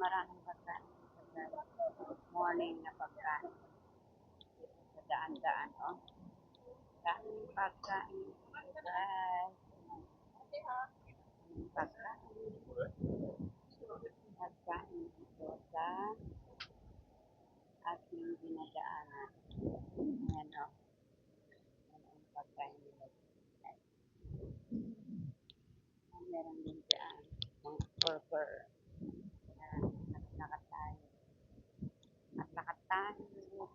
maraming pagkain dito guys. Morning na pagkain dito sa daan-daan, oh. Daming pagkain dito guys. Daming pagkain. Pagkain dito sa ating dinadaanan. Ayan, oh. Ayan ang pagkain nila dito guys. Meron din dyan mga burger. Ayan, lakad tayo. At lakad tayo.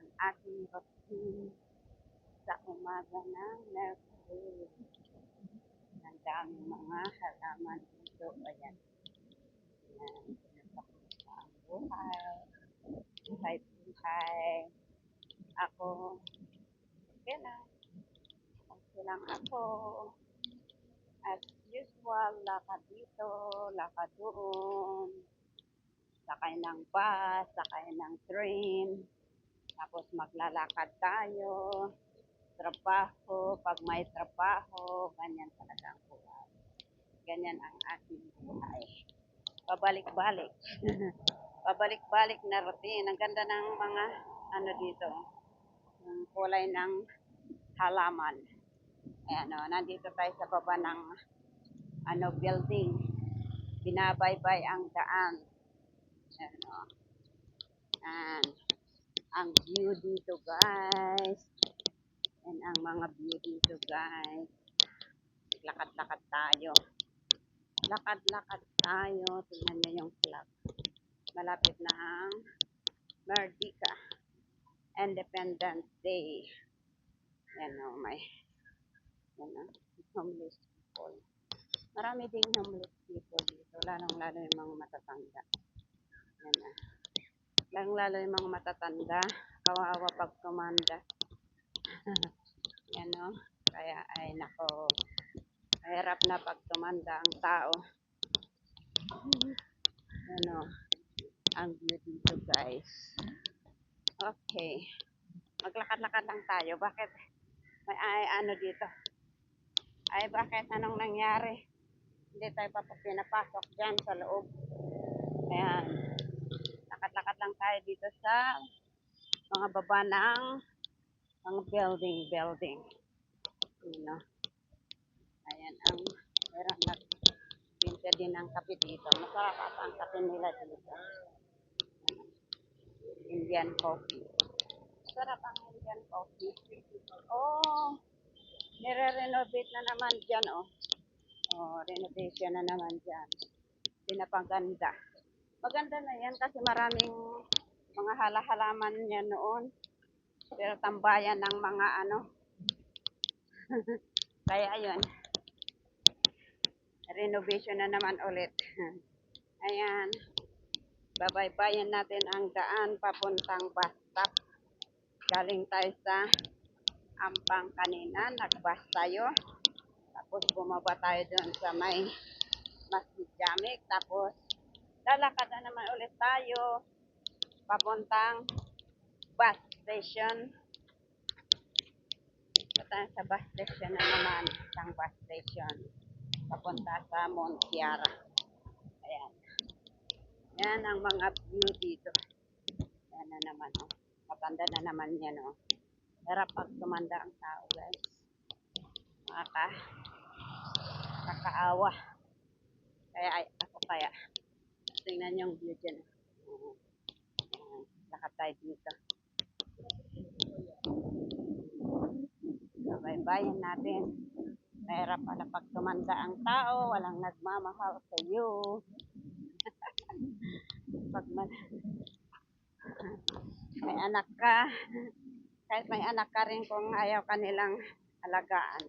Ang ating routine sa umaga ng Mercury. Ang daming mga halaman dito. Ayan. Ayan. Pinagpakusta ang buhay. Buhay. Ako. Okay lang. Okay lang ako. As usual, lakad dito, lakad doon. Sakay ng bus, sakay ng train. Tapos maglalakad tayo. Trabaho, pag may trabaho, ganyan talaga ang buhay. Ganyan ang aking buhay. Pabalik-balik. Pabalik-balik na routine. Ang ganda ng mga dito. Yung kulay ng halaman. Ayan o, nandito tayo sa baba ng building. Binabaybay ang daan. Ayan o. Ayan. Ang view dito guys. Yan ang mga view dito guys. Lakad-lakad tayo. Lakad-lakad tayo. Tingnan nyo yung flag. Malapit na ang Merdeka. Independence Day. Yan o, may homeless people. Marami ding homeless people dito. Lalong-lalo yung mga matatanda. Yan o. Lalong-lalo yung mga matatanda. Kawawa pag tumanda. Yan o. Kaya ay nako. Mahirap na pag tumanda ang tao. Ano, ang view dito guys. Okay. Maglakad-lakad lang tayo. Bakit? May dito. Ay bakit? Anong nangyari? Hindi tayo pinapasok dyan sa loob. Ayan. Lakad-lakad lang tayo dito sa mga baba ng mga building. Ano? Ayan ang meron nagbinta din ng kape dito. Masarap at ang kape nila dito. Indian coffee. Sarap ang Indian coffee. Oh, nire-renovate na naman dyan, oh. Oh, renovation na naman dyan. Pinapaganda. Maganda na yan kasi maraming mga halaman yan noon. Pero tambayan ng mga Kaya ayun. Renovation na naman ulit. Ayan. Babaybayan natin ang daan papuntang bus stop. Galing tayo sa Ampang kanina. Nag-bus tayo. Tapos bumaba tayo doon sa may Masjid Jamek. Tapos lalakad na naman ulit tayo papuntang bus station. Tayo sa bus station na naman. Isang bus station. Papunta sa Montiara. Ayan. Yan ang mga view dito. Yan na naman, oh. Matanda na naman yan, oh. Hirap pag tumanda ang tao, guys. Nakakaawa. Ako kaya. Tingnan yung view dyan. Lakad tayo dito. Baybayin natin. Mahirap pala pag tumanda ang tao. Walang nagmamahal sa iyo. Pag may anak ka, kahit may anak ka rin kung ayaw kanilang alagaan.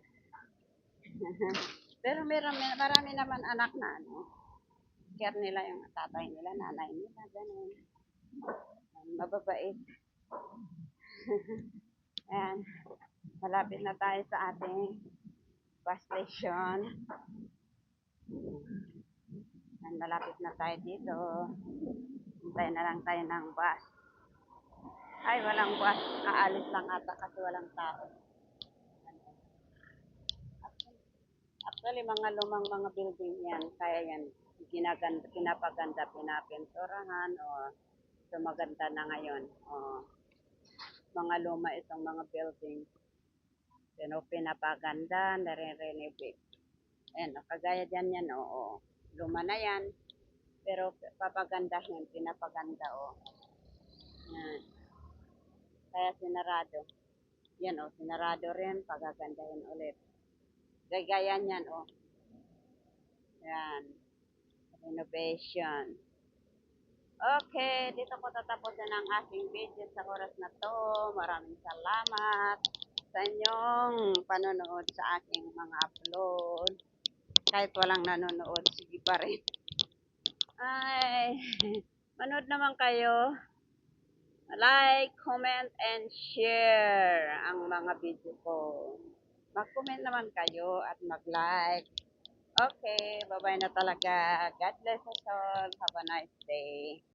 Pero marami naman anak na care nila yung tatay nila, nanay nila, ganun. Mababait. Ayan. Malapit na tayo sa ating bus station. Ayan, malapit na tayo dito. Hintay na lang tayo ng bus. Ay, walang bus. Aalis lang ata kasi walang tao. At Actually, mga lumang mga building yan, kaya yan, pinapaganda, pinapinturahan, o so maganda na ngayon. O, mga luma itong mga building, pero pinapaganda, nare-renovate. Ayan, o, kagaya dyan yan, oo. Luma na yan, pero papagandahin, pinapaganda, o. Yan. Kaya sinarado. Yan, o, sinarado rin, pagagandahin ulit. Gaya yan, o. Yan. Renovation. Okay, dito ko tatapusin ang aking video sa oras na to. Maraming salamat sa inyong panonood sa aking mga upload. Kahit walang nanonood, sige pa rin. Ay, manood naman kayo. Like, comment, and share ang mga video ko. Mag-comment naman kayo at mag-like. Okay, bye-bye na talaga. God bless us all. Have a nice day.